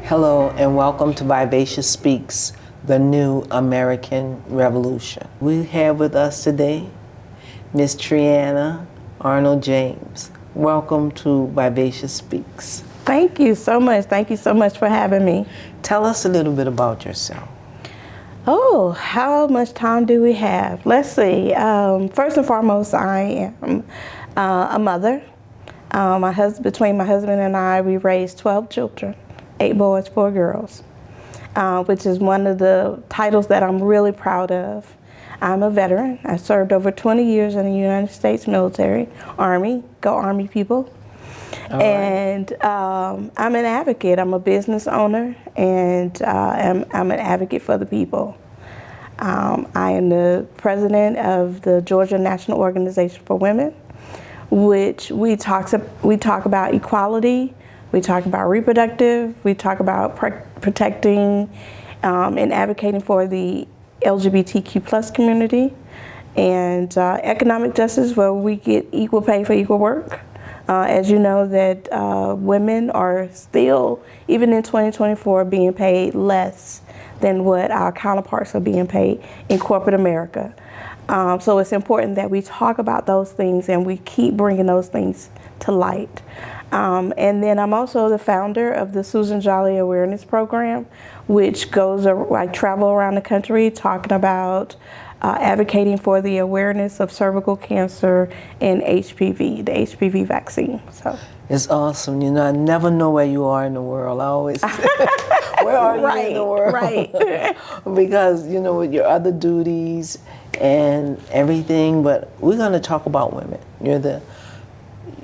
Hello and welcome to Vivacious Speaks, the new American Revolution. We have with us today Miss Triana Arnold James. Welcome to Vivacious Speaks. Thank you so much. Thank you so much for having me. Tell us a little bit about yourself. Oh, how much time do we have? Let's see. First and foremost, I am a mother. Between my husband and I, we raised 12 children, 8 boys, 4 girls, which is one of the titles that I'm really proud of. I'm a veteran. I served over 20 years in the United States military, Army, go Army people. And I'm an advocate. I'm a business owner, and I'm an advocate for the people. I am the president of the Georgia National Organization for Women, which we talk about equality, we talk about reproductive, we talk about protecting and advocating for the LGBTQ plus community, and economic justice, where we get equal pay for equal work. As you know, that women are still, even in 2024, being paid less than what our counterparts are being paid in corporate America. So it's important that we talk about those things and we keep bringing those things to light. And then I'm also the founder of the Susan Jolly Awareness Program, which I travel around the country talking about advocating for the awareness of cervical cancer and HPV, the HPV vaccine. So it's awesome. You know, I never know where you are in the world. I always say, where are you in the world? Right. Because, you know, with your other duties and everything, but we're going to talk about women.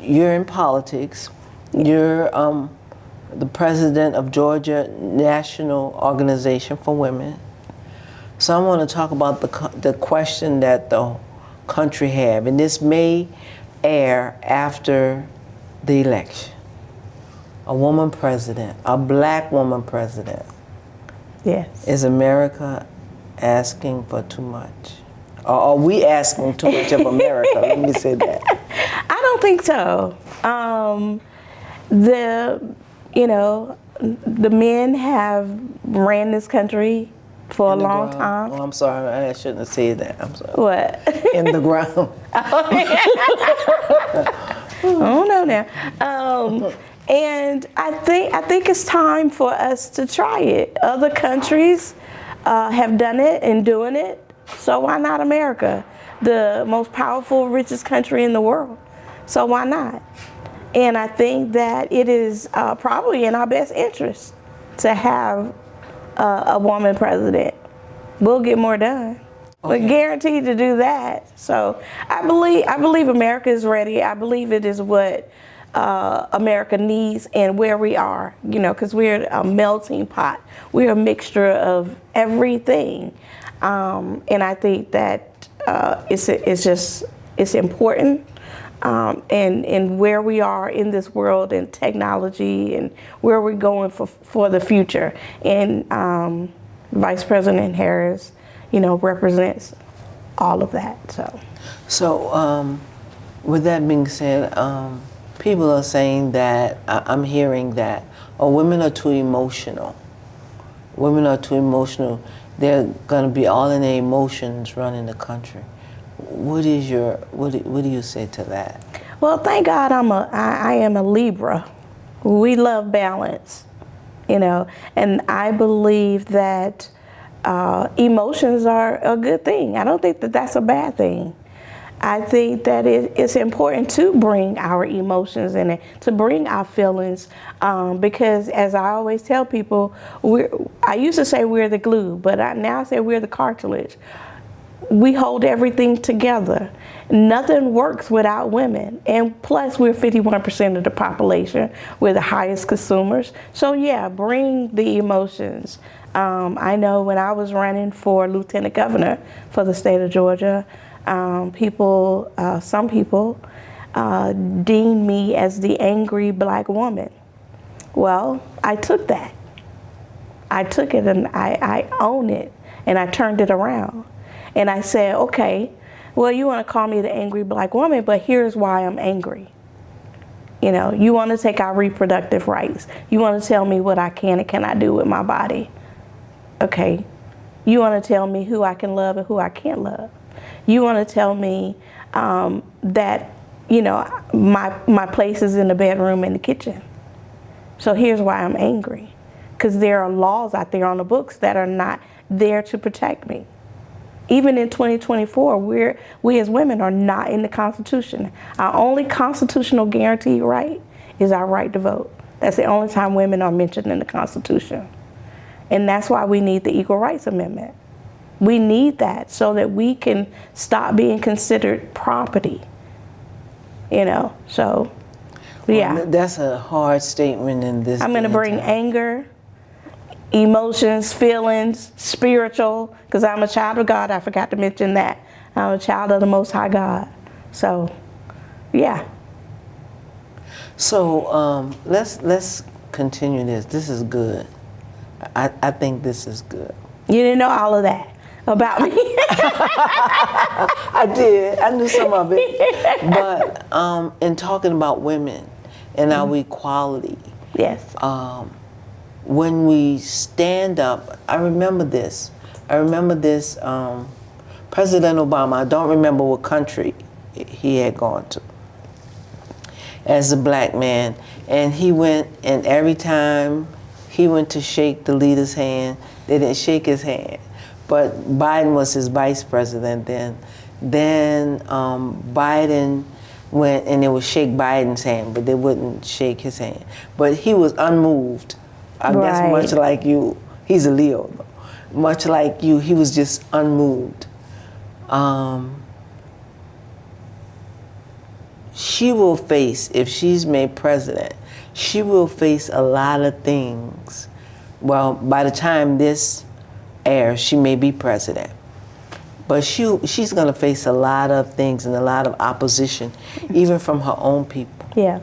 You're in politics. You're the president of Georgia National Organization for Women. So I want to talk about the question that the country have, and this may air after the election. A woman president, a black woman president. Yes. Is America asking for too much? Or are we asking too much of America? Let me say that. I don't think so. The men have ran this country for a long time. Oh, I'm sorry. I shouldn't have said that. I'm sorry. What? In the ground. Oh no, now. And I think it's time for us to try it. Other countries have done it and doing it, so why not America, the most powerful, richest country in the world? So why not? And I think that it is probably in our best interest to have a woman president. We'll get more done. Okay. We're guaranteed to do that. So I believe America is ready. I believe it is what America needs and where we are, because we're a melting pot. We're a mixture of everything. And I think that it's important. And where we are in this world and technology and where we're going for the future. And Vice President Harris, represents all of that. So with that being said, people are saying that, I'm hearing that, women are too emotional. Women are too emotional. They're going to be all in their emotions running the country. What do you say to that? Well, thank God I am a Libra. We love balance, and I believe that emotions are a good thing. I don't think that that's a bad thing. I think that it's important to bring our emotions in it, to bring our feelings, because as I always tell people, I used to say we're the glue, but now I say we're the cartilage. We hold everything together. Nothing works without women. And plus, we're 51% of the population. We're the highest consumers. So yeah, bring the emotions. I know when I was running for lieutenant governor for the state of Georgia, some people deemed me as the angry black woman. Well, I took that. I took it and I own it, and I turned it around. And I said, okay, well, you want to call me the angry black woman, but here's why I'm angry. You know, you want to take our reproductive rights. You want to tell me what I can and cannot do with my body. Okay. You want to tell me who I can love and who I can't love. You want to tell me that, you know, my place is in the bedroom and the kitchen. So here's why I'm angry. Because there are laws out there on the books that are not there to protect me. Even in 2024, we as women are not in the Constitution. Our only constitutional guaranteed right is our right to vote. That's the only time women are mentioned in the Constitution. And that's why we need the Equal Rights Amendment. We need that so that we can stop being considered property. You know, so, yeah. Well, that's a hard statement in this. I'm going to bring anger, emotions, feelings, spiritual, because I'm a child of God. I forgot to mention that. I'm a child of the Most High God. So, yeah. So let's continue this. This is good. I think this is good. You didn't know all of that about me. I did. I knew some of it. But in talking about women and our equality, Yes. when we stand up, I remember this. President Obama, I don't remember what country he had gone to as a black man. And he went, and every time he went to shake the leader's hand, they didn't shake his hand. But Biden was his vice president then. Then Biden went and they would shake Biden's hand, but they wouldn't shake his hand. But he was unmoved. I guess much like you. He's a Leo, though. Much like you, he was just unmoved. She will face, if she's made president, she will face a lot of things. Well, by the time this airs, she may be president. But she's going to face a lot of things and a lot of opposition, even from her own people. Yeah.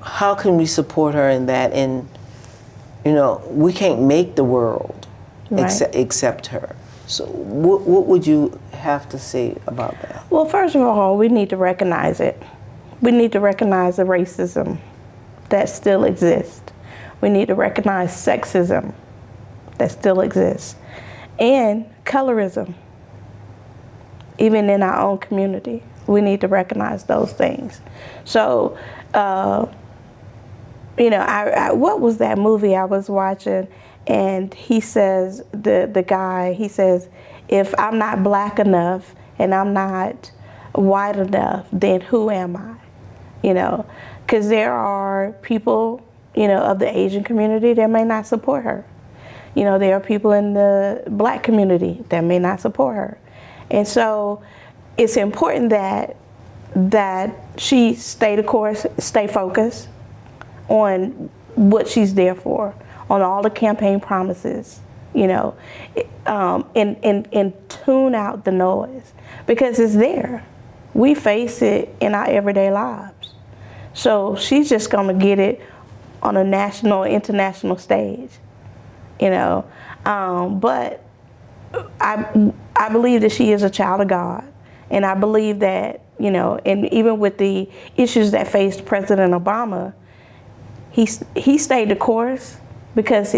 How can we support her in that? And, you know, we can't make the world accept her. So what would you have to say about that? Well, first of all, we need to recognize it. We need to recognize the racism that still exists. We need to recognize sexism that still exists. And colorism, even in our own community. We need to recognize those things. So, you know, what was that movie I was watching? And he says, the guy, he says, if I'm not black enough and I'm not white enough, then who am I? You know, because there are people, you know, of the Asian community that may not support her. You know, there are people in the black community that may not support her. And so it's important that she stay the course, stay focused on what she's there for, on all the campaign promises, you know, and tune out the noise, because it's there. We face it in our everyday lives. So she's just gonna get it on a national, international stage, you know. But I believe that she is a child of God. And I believe that, you know, and even with the issues that faced President Obama, he stayed the course because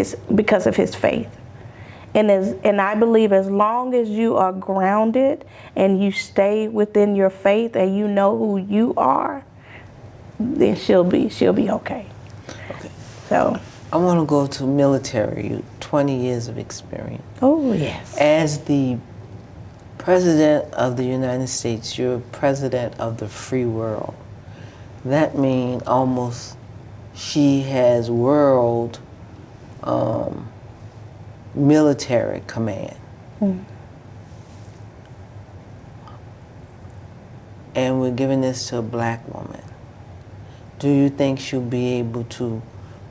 of his faith. And I believe as long as you are grounded and you stay within your faith and you know who you are, then she'll be okay. Okay. So I want to go to military, 20 years of experience. Oh, yes. As the President of the United States, you're President of the free world. That means almost she has world military command. Mm. And we're giving this to a black woman. Do you think she'll be able to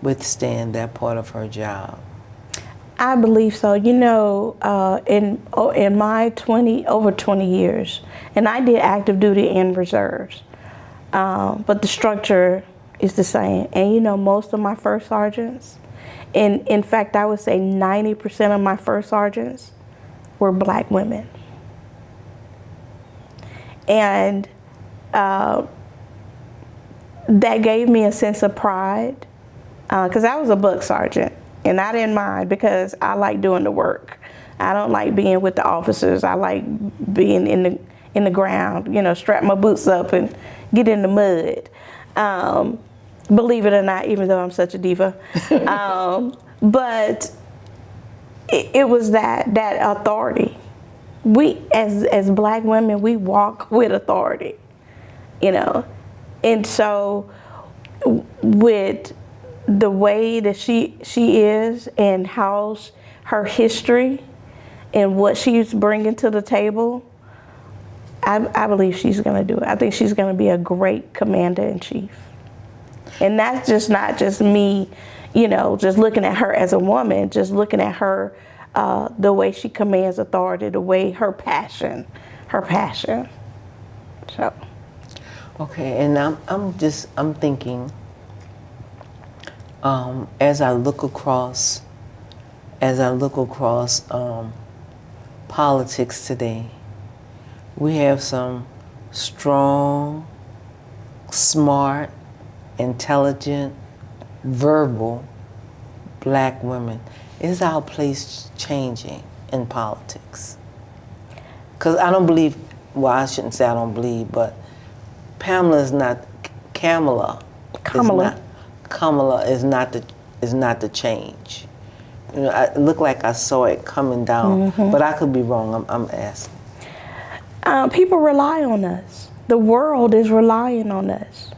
withstand that part of her job? I believe so. You know, in my over 20 years, and I did active duty and reserves, but the structure is the same. And you know, most of my first sergeants, and in fact, I would say 90% of my first sergeants were black women. And that gave me a sense of pride, because I was a book sergeant, and I didn't mind because I like doing the work. I don't like being with the officers. I like being in the ground, strap my boots up and get in the mud. Believe it or not, even though I'm such a diva. But it was that authority. We, as Black women, we walk with authority, And so with the way that she is and how her history and what she's bringing to the table, I believe she's going to do it. I think she's going to be a great commander-in-chief. And that's just not just me, just looking at her as a woman, just looking at her, the way she commands authority, the way her passion. So. Okay, and I'm thinking, as I look across politics today, we have some strong, smart, intelligent, verbal Black women. Is our place changing in politics? Because I don't believe, well, I shouldn't say I don't believe, but Kamala is not the change. It looked like I saw it coming down, but I could be wrong. I'm asking. People rely on us. The world is relying on us.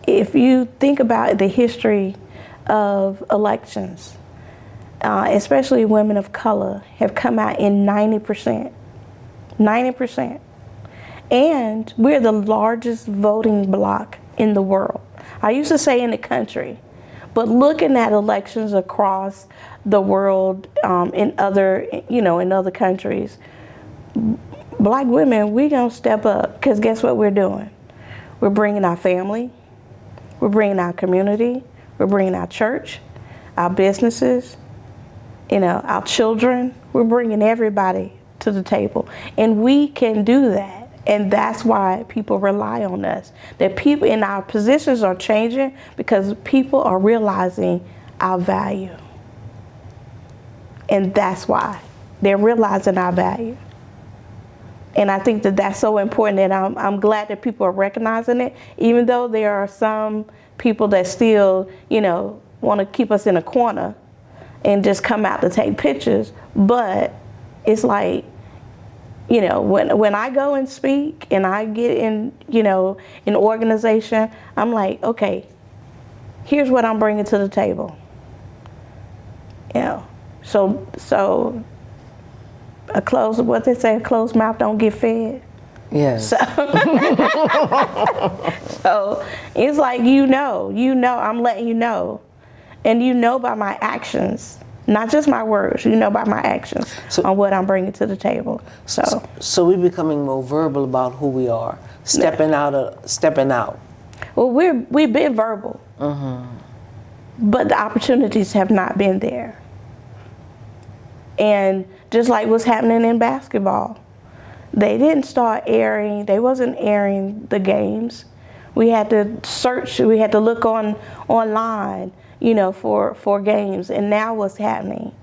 If you think about the history of elections, especially women of color have come out in 90%. 90%. And we're the largest voting bloc in the world. I used to say in the country, but looking at elections across the world, in other countries, Black women, we gonna step up, because guess what we're doing? We're bringing our family, we're bringing our community, we're bringing our church, our businesses, our children. We're bringing everybody to the table, and we can do that. And that's why people rely on us. That people in our positions are changing because people are realizing our value. And that's why they're realizing our value. And I think that that's so important, and I'm glad that people are recognizing it, even though there are some people that still, want to keep us in a corner and just come out to take pictures. But it's like, when I go and speak and I get in, an organization, I'm like, okay, here's what I'm bringing to the table. So a closed mouth don't get fed. Yes. So it's like, I'm letting you know. And by my actions, not just my words, by my actions on what I'm bringing to the table. So we're becoming more verbal about who we are, stepping out. Well, we've been verbal, but the opportunities have not been there. And just like what's happening in basketball, they wasn't airing the games. We had to search, we had to look online, for games, and now what's happening.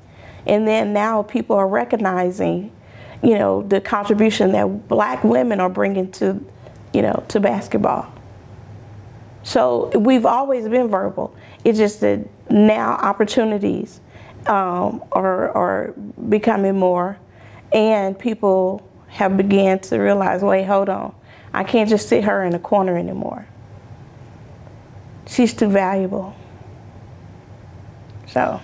And then now people are recognizing, the contribution that Black women are bringing to basketball. So we've always been verbal. It's just that now opportunities are becoming more, and people have began to realize, wait, hold on. I can't just sit her in a corner anymore. She's too valuable. So.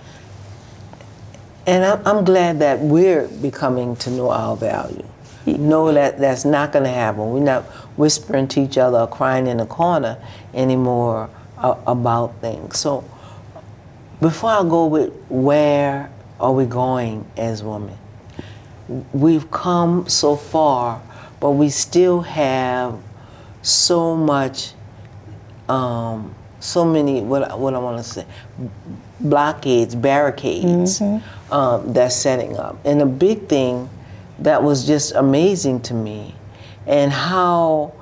And I'm glad that we're becoming to know our value. Know that that's not going to happen. We're not whispering to each other or crying in a corner anymore about things. So before I go with where are we going as women, we've come so far, but we still have so much, so many, what I want to say, blockades, barricades that's setting up. And a big thing that was just amazing to me, and how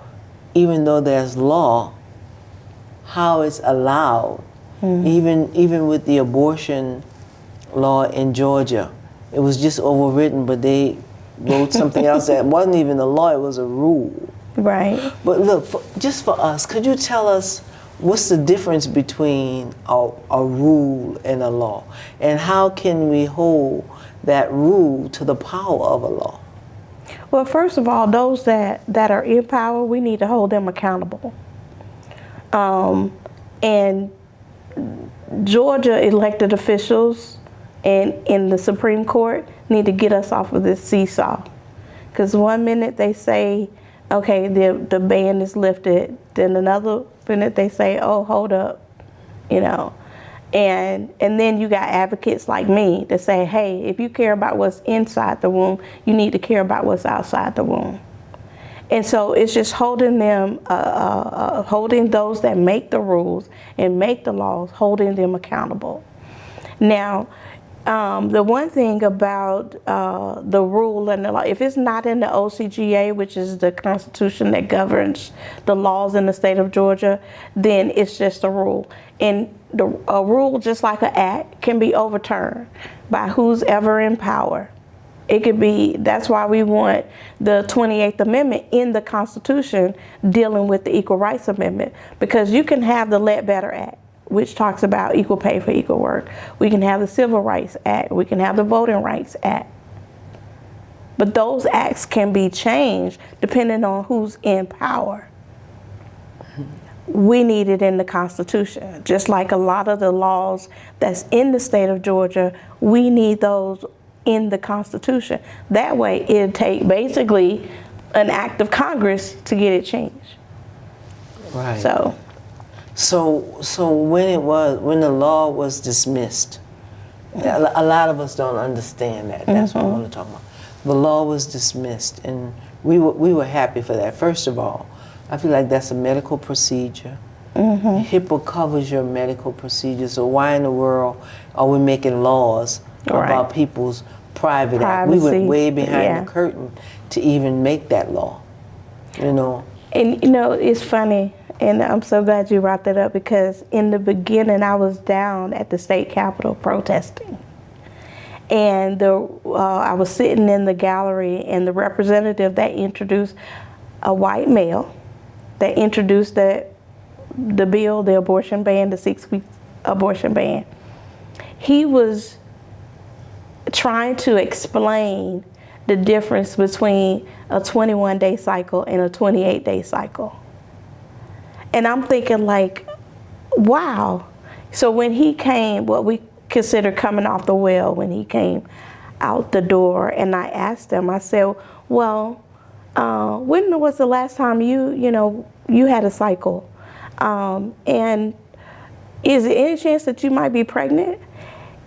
even though there's law, how it's allowed. Even with the abortion law in Georgia, it was just overwritten, but they wrote something else that wasn't even a law, it was a rule. Right. But look, just for us, could you tell us what's the difference between a rule and a law? And how can we hold that rule to the power of a law? Well, first of all, those that are in power, we need to hold them accountable. And Georgia elected officials and in the Supreme Court need to get us off of this seesaw. Because one minute they say, okay, the ban is lifted, then another minute they say, oh, hold up, you know. And then you got advocates like me that say, hey, if you care about what's inside the womb, you need to care about what's outside the womb. And so it's just holding them, holding those that make the rules and make the laws, holding them accountable. Now, the one thing about the rule and the law, if it's not in the OCGA, which is the constitution that governs the laws in the state of Georgia, then it's just a rule. And a rule, just like an act, can be overturned by who's ever in power. It could be, that's why we want the 28th Amendment in the Constitution dealing with the Equal Rights Amendment, because you can have the Ledbetter Act, which talks about equal pay for equal work. We can have the Civil Rights Act. We can have the Voting Rights Act. But those acts can be changed depending on who's in power. We need it in the Constitution. Just like a lot of the laws that's in the state of Georgia, we need those in the Constitution. That way it'll take basically an act of Congress to get it changed. Right. So when the law was dismissed, a lot of us don't understand that. That's what I want to talk about. The law was dismissed, and we were happy for that. First of all, I feel like that's a medical procedure. HIPAA covers your medical procedure, so why in the world are we making laws about people's privacy? We went way behind the curtain to even make that law, you know. And you know, it's funny, and I'm so glad you brought that up, because in the beginning I was down at the state capitol protesting. And I was sitting in the gallery, and the representative that introduced, a white male, that introduced the bill, the abortion ban, the 6-week abortion ban. He was trying to explain the difference between a 21-day cycle and a 28-day cycle. And I'm thinking like, wow. So when he came, what we consider coming off the well, when he came out the door, and I asked him, I said, well, when was the last time you had a cycle? And is there any chance that you might be pregnant?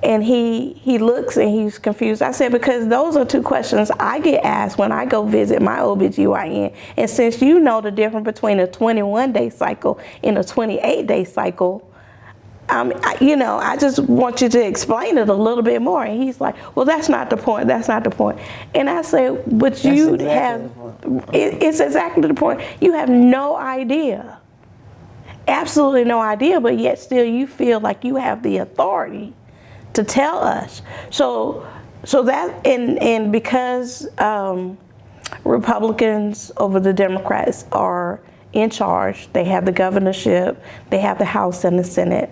And he looks and he's confused. I said, because those are two questions I get asked when I go visit my OBGYN. And since you know the difference between a 21-day cycle and a 28-day cycle, I just want you to explain it a little bit more. And he's like, well, that's not the point. That's not the point. And I say, but you have, it's exactly the point. You have no idea. Absolutely no idea, but yet still you feel like you have the authority to tell us. So that, and because Republicans over the Democrats are in charge, they have the governorship, they have the House and the Senate,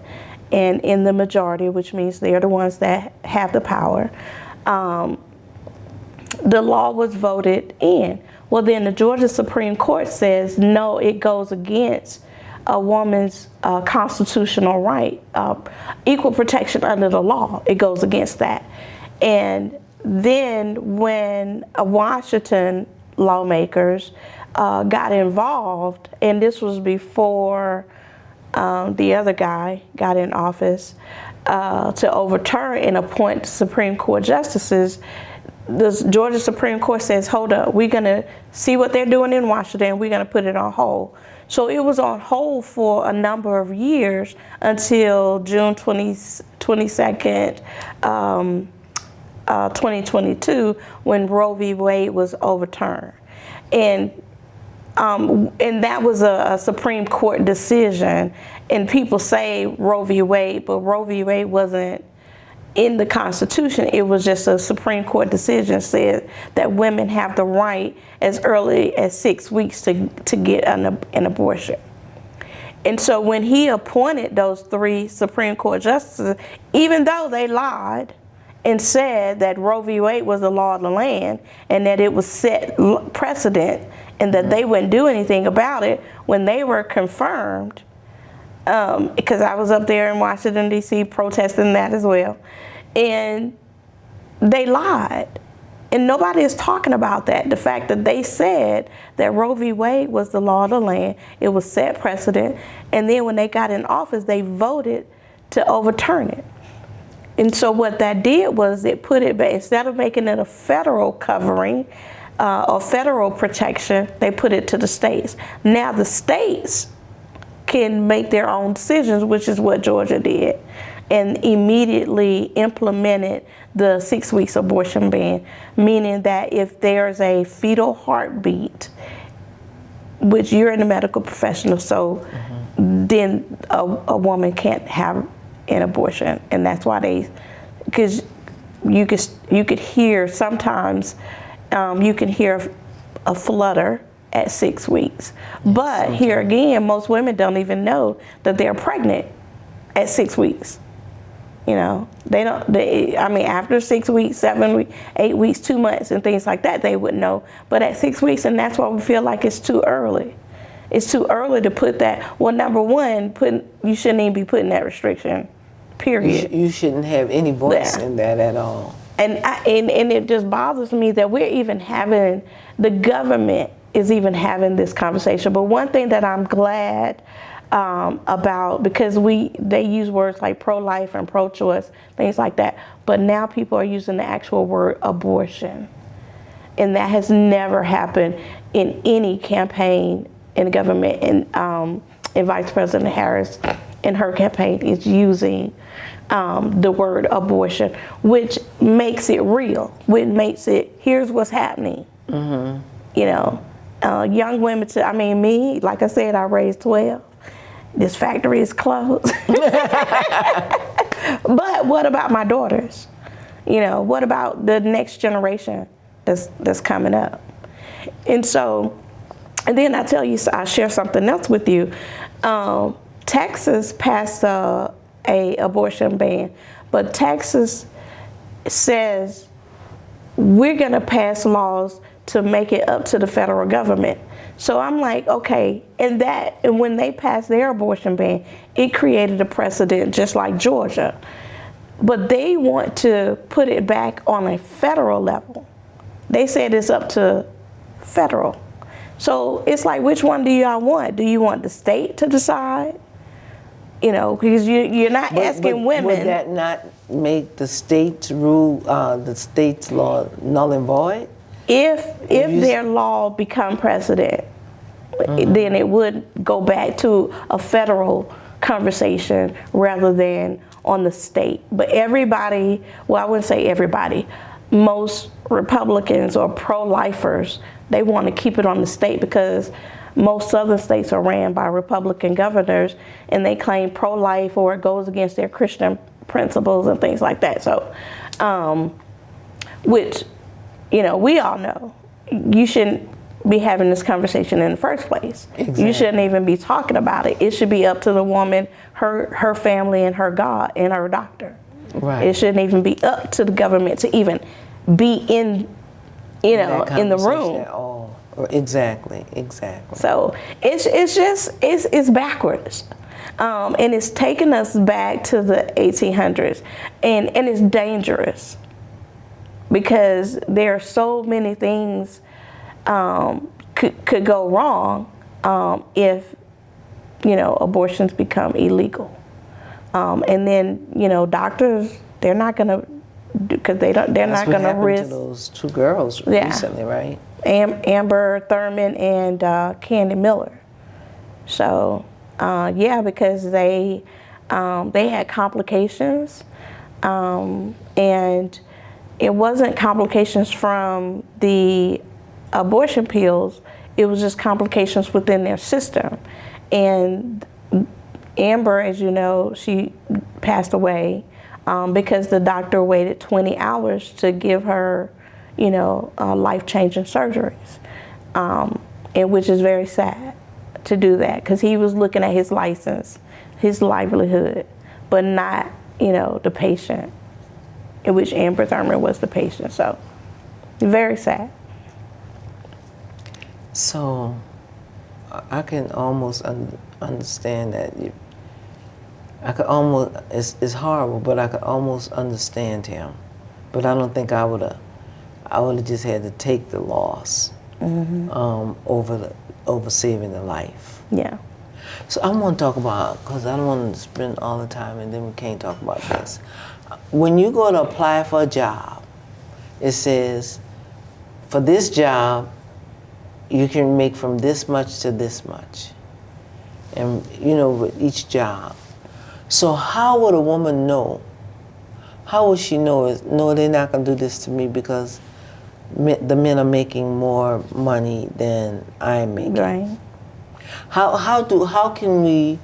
and in the majority, which means they're the ones that have the power, the law was voted in. Well, then the Georgia Supreme Court says, no, it goes against a woman's constitutional right, equal protection under the law. It goes against that. And then when Washington lawmakers got involved, and this was before the other guy got in office, to overturn and appoint Supreme Court justices, the Georgia Supreme Court says, hold up, we're gonna see what they're doing in Washington, we're gonna put it on hold. So it was on hold for a number of years until June 22nd, 2022, when Roe v. Wade was overturned. And and that was a Supreme Court decision. And people say Roe v. Wade, but Roe v. Wade wasn't in the Constitution. It was just a Supreme Court decision said that women have the right as early as 6 weeks to get an abortion. And so when he appointed those 3 Supreme Court justices, even though they lied and said that Roe v. Wade was the law of the land and that it was set precedent and that they wouldn't do anything about it, when they were confirmed, because I was up there in Washington, D.C. protesting that as well, and they lied. And nobody is talking about that. The fact that they said that Roe v. Wade was the law of the land, it was set precedent, and then when they got in office, they voted to overturn it. And so what that did was it put it back, instead of making it a federal covering or federal protection, they put it to the states. Now the states can make their own decisions, which is what Georgia did, and immediately implemented the 6 weeks abortion ban, meaning that if there's a fetal heartbeat, which you're in a medical professional, so then a woman can't have an abortion. And that's why because you could hear sometimes, you can hear a flutter at 6 weeks. But here again, most women don't even know that they're pregnant at 6 weeks. You know, after 6 weeks, 7 weeks, 8 weeks, 2 months and things like that, they would know. But at 6 weeks, and that's why we feel like it's too early. It's too early to put that. Well, number one, you shouldn't even be putting that restriction, period. You shouldn't have any voice in that at all. And it just bothers me that we're even having, the government is even having this conversation. But one thing that I'm glad about, because they use words like pro-life and pro-choice, things like that, but now people are using the actual word abortion. And that has never happened in any campaign in the government. And Vice President Harris in her campaign is using the word abortion, which makes it real, which makes it, here's what's happening. You know, young women, me, like I said, I raised 12. This factory is closed. But what about my daughters? You know, what about the next generation that's coming up? And so, and then I share something else with you. Texas passed a abortion ban, but Texas says we're gonna pass laws to make it up to the federal government. So I'm like, okay, and when they passed their abortion ban, it created a precedent just like Georgia. But they want to put it back on a federal level. They said it's up to federal. So it's like, which one do y'all want? Do you want the state to decide? You know, because you're not asking women. Would that not make the state's rule, the state's law null and void? If their law become precedent, then it would go back to a federal conversation rather than on the state. But everybody, well, I wouldn't say everybody, most Republicans or pro-lifers, they want to keep it on the state because most other states are ran by Republican governors and they claim pro-life or it goes against their Christian principles and things like that. So, which, you know, we all know you shouldn't be having this conversation in the first place. Exactly. You shouldn't even be talking about it. It should be up to the woman, her family, and her God and her doctor. Right. It shouldn't even be up to the government to even be in the room. At all. Exactly. So it's backwards. And it's taking us back to the 1800s, and it's dangerous because there are so many things could go wrong if abortions become illegal, and then doctors, they're not gonna, because they're not gonna risk. To those 2 girls recently, right? Amber Thurman and Candy Miller. So because they had complications, and it wasn't complications from the abortion pills. it was just complications within their system. And Amber, as you know, she passed away because the doctor waited 20 hours to give her, life-changing surgeries, and which is very sad to do that, because he was looking at his license, his livelihood, but not, the patient, in which Amber Thurman was the patient. So, very sad. So, I can almost understand that. I could almost, it's horrible, but I could almost understand him. But I don't think I would have just had to take the loss over saving the life. Yeah. So I want to talk about, because I don't want to spend all the time and then we can't talk about this. When you go to apply for a job, it says, for this job, you can make from this much to this much. And, with each job. So how would a woman know? How would she know? No, they're not going to do this to me because the men are making more money than I'm making. Right. How can we?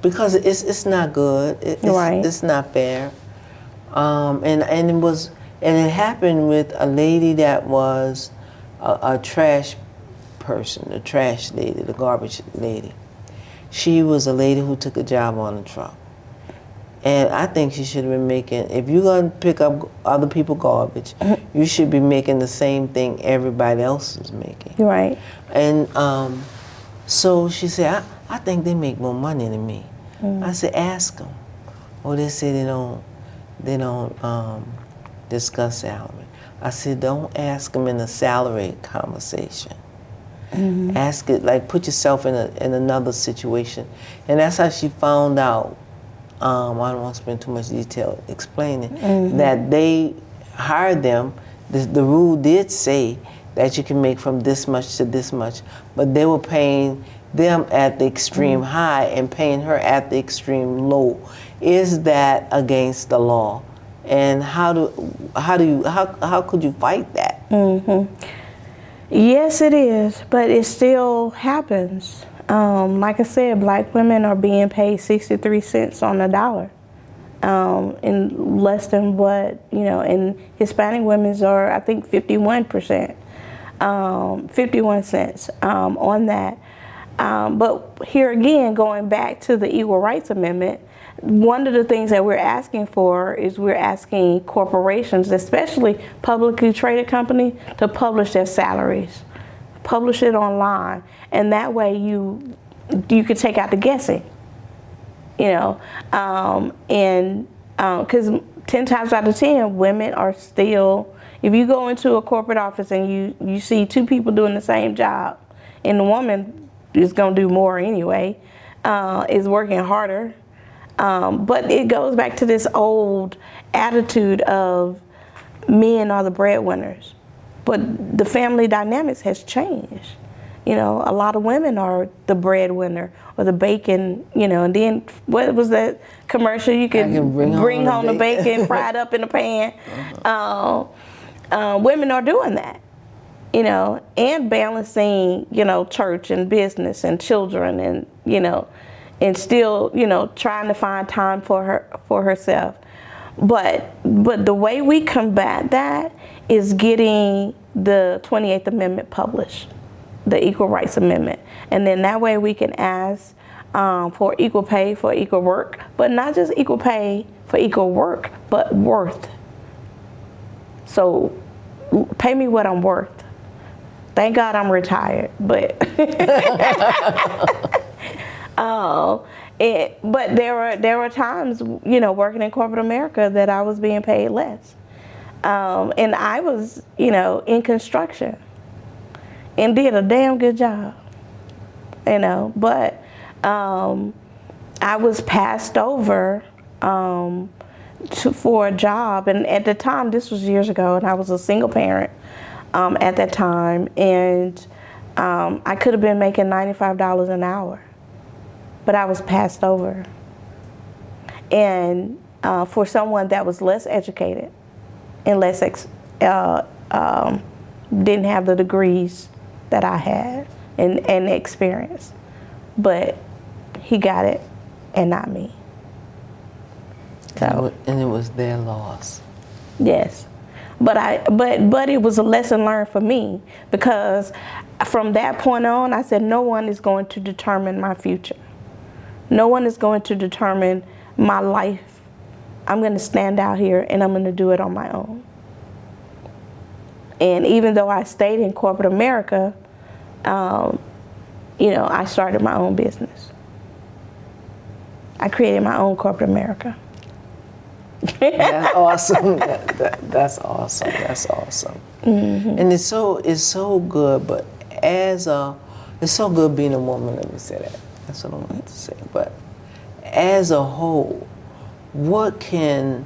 Because it's not good. Right. It's not fair. And it happened with a lady that was a trash person, a trash lady, the garbage lady. She was a lady who took a job on a truck. And I think she should have been making, if you're going to pick up other people's garbage, you should be making the same thing everybody else is making. Right. And so she said, I think they make more money than me. I said, ask them. Oh, they say they don't discuss salary. I said, don't ask them in a salary conversation. Ask it, like, put yourself in another situation. And that's how she found out. I don't want to spend too much detail explaining that they hired them. The rule did say that you can make from this much to this much, but they were paying them at the extreme high and paying her at the extreme low. Is that against the law? And how could you fight that? Yes, it is, but it still happens. Like I said, black women are being paid 63 cents on the dollar, in less than what, and Hispanic women's are, I think, 51%, 51 cents on that. But here again, going back to the Equal Rights Amendment, one of the things that we're asking for is we're asking corporations, especially publicly traded companies, to publish their salaries. Publish it online, and that way you can take out the guessing, and because 10 times out of 10 women are still, if you go into a corporate office and you see two people doing the same job, and the woman is going to do more anyway, is working harder, but it goes back to this old attitude of men are the breadwinners. But the family dynamics has changed. A lot of women are the breadwinner or the bacon, and then what was that commercial? You could bring home the bacon fried up in a pan. Women are doing that, and balancing, church and business and children and, and still, trying to find time for herself. But the way we combat that is getting the 28th Amendment published, the Equal Rights Amendment. And then that way we can ask for equal pay for equal work, but not just equal pay for equal work, but worth. So pay me what I'm worth. Thank God I'm retired, but but there were times, working in corporate America that I was being paid less. And I was, in construction and did a damn good job, but I was passed over for a job. And at the time, this was years ago, and I was a single parent at that time. And I could have been making $95 an hour, but I was passed over. And for someone that was less educated and less didn't have the degrees that I had and experience. But he got it and not me. So, And it was their loss. yes. But it was a lesson learned for me, because from that point on, I said, no one is going to determine my future. No one is going to determine my life. I'm going to stand out here and I'm going to do it on my own. And even though I stayed in corporate America, I started my own business. I created my own corporate America. That's awesome. That's awesome. That's awesome. Mm-hmm. And it's so good. But it's so good being a woman. Let me say that. That's what I wanted to say. But as a whole, what can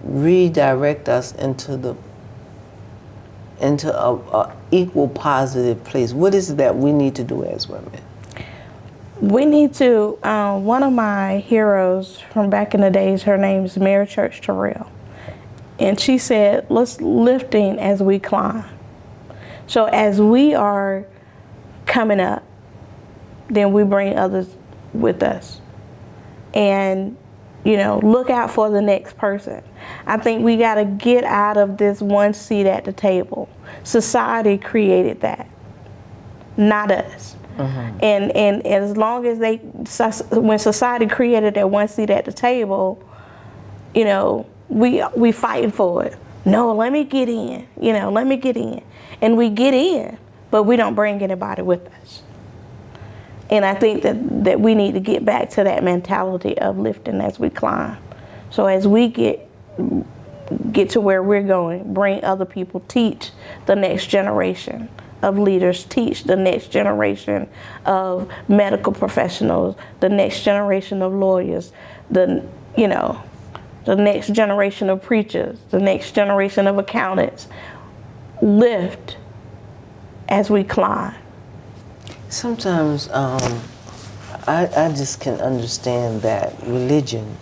redirect us into a equal positive place? What is it that we need to do as women? We need to, one of my heroes from back in the days, her name's Mary Church Terrell. And she said, let's lifting as we climb. So as we are coming up, then we bring others with us. And, look out for the next person. I think we got to get out of this one seat at the table. Society created that, not us. Mm-hmm. And as long as when society created that one seat at the table, we fighting for it. No, let me get in. Let me get in, and we get in, but we don't bring anybody with us. And I think that we need to get back to that mentality of lifting as we climb. So as we get to where we're going, bring other people, teach the next generation of leaders, teach the next generation of medical professionals, the next generation of lawyers, the next generation of preachers, the next generation of accountants. Lift as we climb. Sometimes I just can understand that religion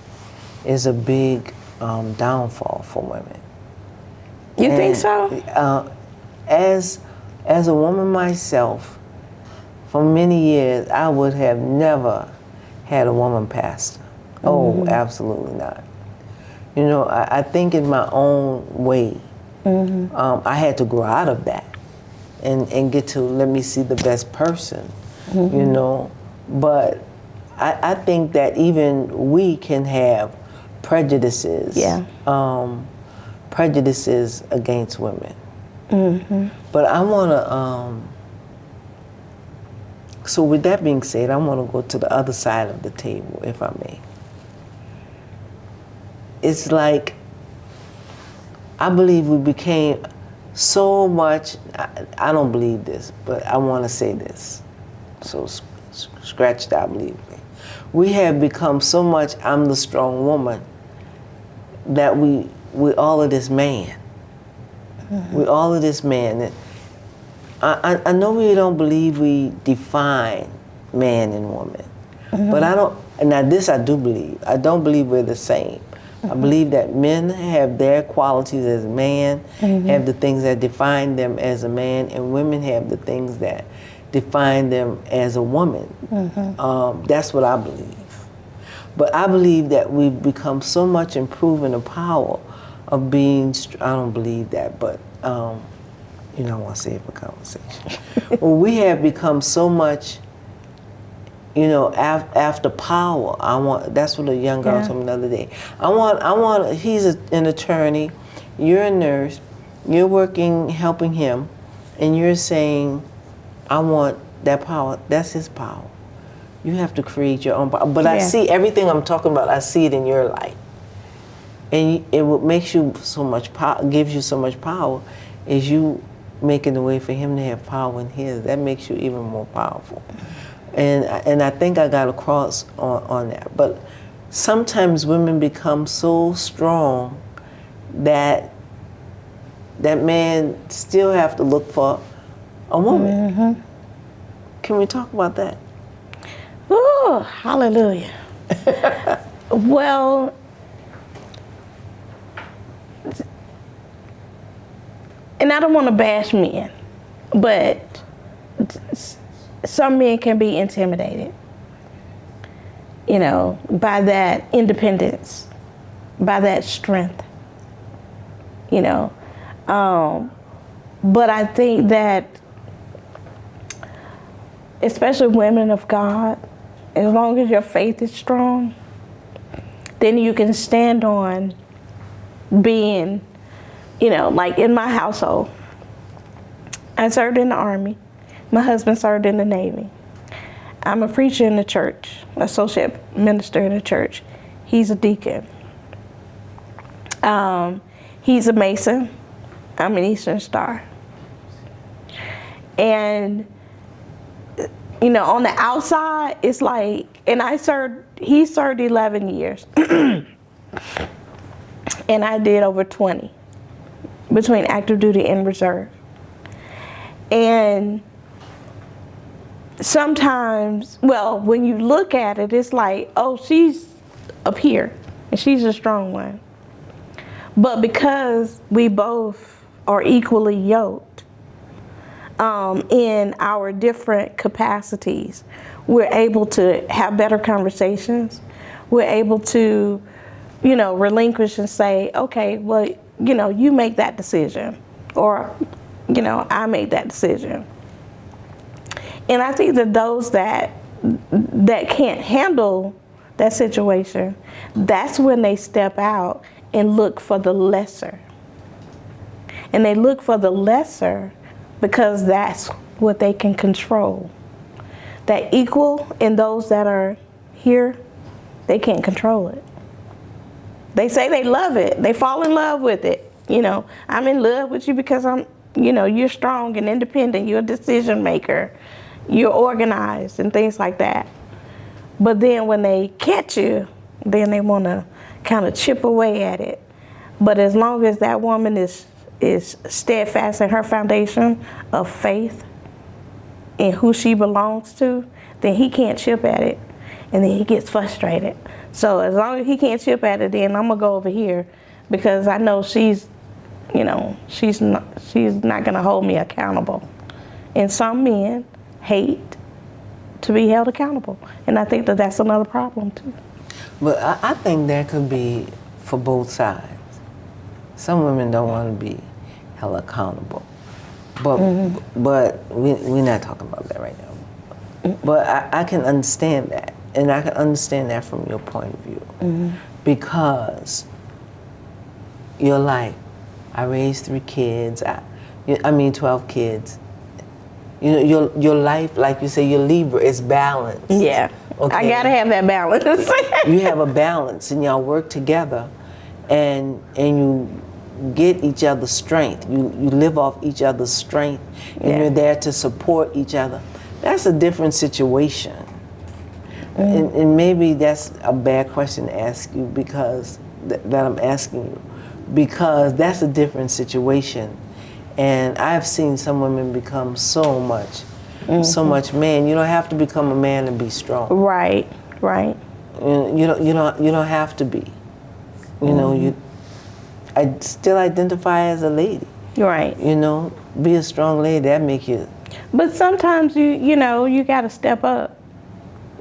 is a big downfall for women. You think so? As a woman myself, for many years, I would have never had a woman pastor. Mm-hmm. Oh, absolutely not. I think in my own way. Mm-hmm. I had to grow out of that and get to let me see the best person, mm-hmm. But I think that even we can have prejudices, prejudices against women. Mm-hmm. But I want to, so with that being said, I want to go to the other side of the table, if I may. It's like, I believe we became so much, I don't believe this, but I want to say this. So scratch that, believe me. We have become so much, I'm the strong woman, that we all of this man. Mm-hmm. We all of this man. I know we don't believe we define man and woman, mm-hmm. but I don't, now this I do believe. I don't believe we're the same. Mm-hmm. I believe that men have their qualities as a man, mm-hmm. have the things that define them as a man, and women have the things that define them as a woman. Mm-hmm. That's what I believe. But I believe that we've become so much improved in the power of being, I don't believe that, but I want to save a conversation. Well, we have become so much, after power. That's what a young girl told me the other day. He's an attorney, you're a nurse, you're working, helping him, and you're saying, I want that power. That's his power. You have to create your own power. But I see everything I'm talking about, I see it in your life. And what makes you so much power, gives you so much power, is you making the way for him to have power in his. That makes you even more powerful. And I think I got across on that. But sometimes women become so strong that man still have to look for a woman. Mm-hmm. Can we talk about that? Oh, hallelujah. Well, and I don't want to bash men, but some men can be intimidated, by that independence, by that strength, But I think that, especially women of God, as long as your faith is strong, then you can stand on being, like in my household, I served in the Army. My husband served in the Navy. I'm a preacher in the church, associate minister in the church. He's a deacon. He's a Mason. I'm an Eastern Star. And, on the outside, it's like, and he served 11 years. And I did over 20 between active duty and reserve. And sometimes, when you look at it, it's like, oh, she's up here and she's a strong one. But because we both are equally yoked in our different capacities, we're able to have better conversations. We're able to, relinquish and say, okay, well, you make that decision, or, I made that decision. And I think that those that can't handle that situation, that's when they step out and look for the lesser. And they look for the lesser because that's what they can control. That equal in those that are here, they can't control it. They say they love it. They fall in love with it. I'm in love with you because you're strong and independent. You're a decision maker. You're organized and things like that. But then when they catch you, then they want to kind of chip away at it. But as long as that woman is steadfast in her foundation of faith in who she belongs to, then he can't chip at it. And then he gets frustrated. So as long as he can't chip at it, then I'm going to go over here because I know she's not going to hold me accountable. And some men hate to be held accountable. And I think that that's another problem too. But I think that could be for both sides. Some women don't want to be held accountable. But we're not talking about that right now. But I can understand that. And I can understand that from your point of view. Because you're like, I raised 3 kids, 12 kids. Your life, like you say, your Libra is balanced. Yeah, okay. I gotta have that balance. You have a balance, and y'all work together, and you get each other's strength. You live off each other's strength, and you're there to support each other. That's a different situation. And maybe that's a bad question to ask you because that I'm asking you, because that's a different situation. And I've seen some women become so much man. You don't have to become a man to be strong. Right. You don't have to be. I still identify as a lady. Right. Be a strong lady. That make you. But sometimes you got to step up.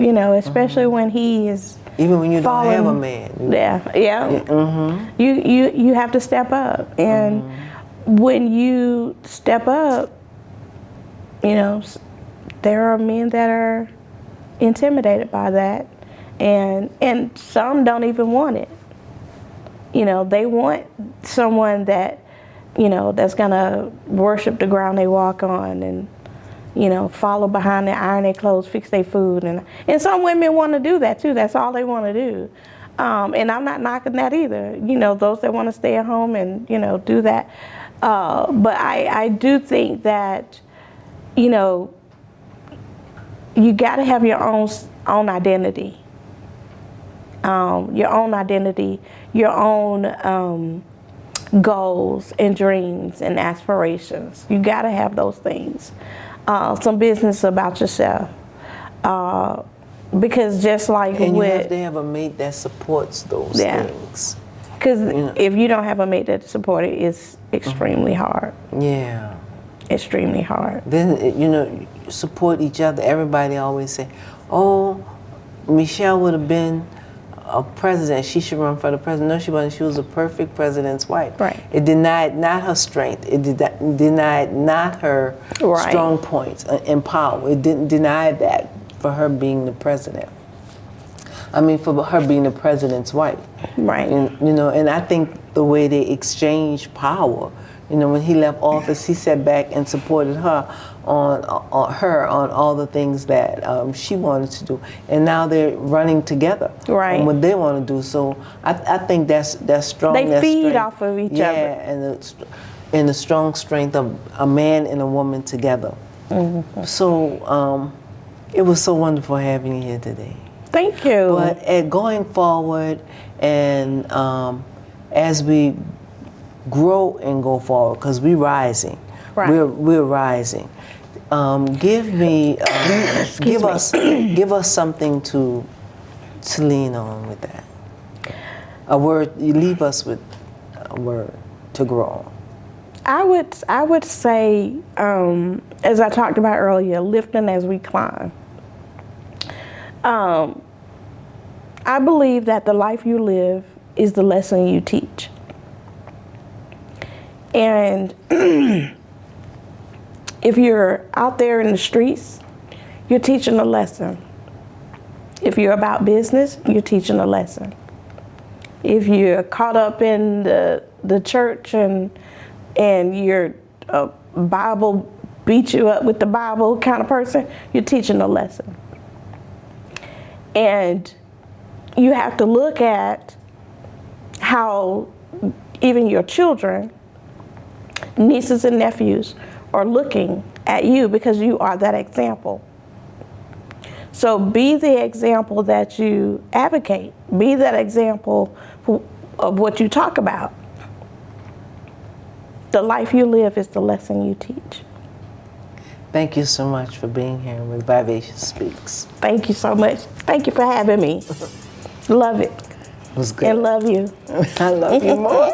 Especially when he is. Even when you falling. Don't have a man. Yeah. You have to step up, and when you step up, there are men that are intimidated by that, and some don't even want it. They want someone that, that's gonna worship the ground they walk on and, follow behind their iron their clothes, fix their food. And some women want to do that too. That's all they want to do. And I'm not knocking that either. Those that want to stay at home and, do that. But I do think that, you got to have your own identity. Your own identity, your own goals and dreams and aspirations. You got to have those things. Some business about yourself. Because just like and you have to have a mate that supports those things. Because if you don't have a mate that supports it, it's extremely hard. Yeah. extremely hard. Then, you know, support each other. Everybody always say, oh, Michelle would have been a president. She should run for the president. No, she wasn't. She was a perfect president's wife. Right. It denied not her strength. It denied not her Right. strong points and power. It didn't deny that for her being the president. I mean, for her being the president's wife. Right. And, you know, and I think the way they exchanged power, you know, when he left office, he sat back and supported her on all the things that she wanted to do, and now they're running together Right. on what they want to do. So I think that's strong. They that's feed strength. off of each yeah, other. and the strong strength of a man and a woman together. Mm-hmm. So it was so wonderful having you here today. Thank you. But going forward, and as we grow and go forward, because we're rising, Right. we're rising. Give us something to lean on with that. A word. You leave us with a word to grow on. I would say, as I talked about earlier, lifting as we climb. I believe that the life you live is the lesson you teach. And if you're out there in the streets, you're teaching a lesson. If you're about business, you're teaching a lesson. If you're caught up in the church and you're a Bible, beat you up with the Bible kind of person, you're teaching a lesson. And you have to look at how even your children, nieces and nephews, are looking at you because you are that example. So be the example that you advocate. Be that example of what you talk about. The life you live is the lesson you teach. Thank you so much for being here with Vivacious Speaks. Thank you so much. Thank you for having me. Love it. It was good. And love you. I love you more.